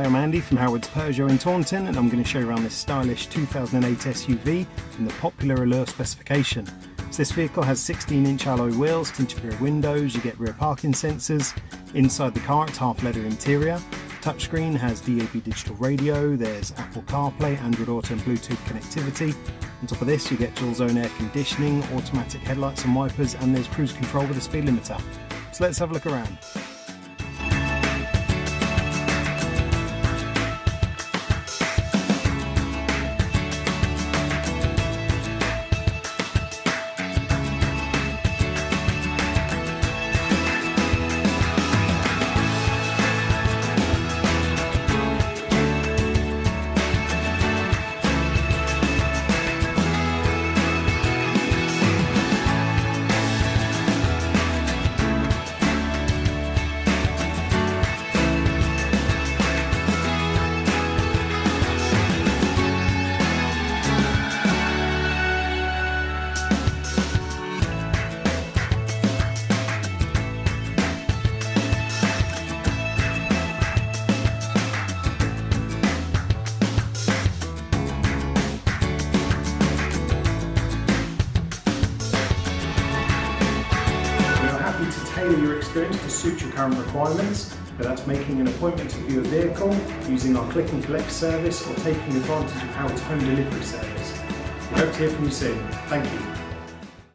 I'm Andy from Howard's Peugeot in Taunton, and I'm going to show you around this stylish 2008 SUV in the popular Allure specification. So this vehicle has 16-inch alloy wheels, tinted rear windows, you get rear parking sensors. Inside the car it's half leather interior. Touchscreen has DAB digital radio, there's Apple CarPlay, Android Auto and Bluetooth connectivity. On top of this you get dual zone air conditioning, automatic headlights and wipers, and there's cruise control with a speed limiter. So let's have a look around. To tailor your experience to suit your current requirements, whether that's making an appointment to view a vehicle, using our click and collect service, or taking advantage of Howard's home delivery service. We hope to hear from you soon. Thank you.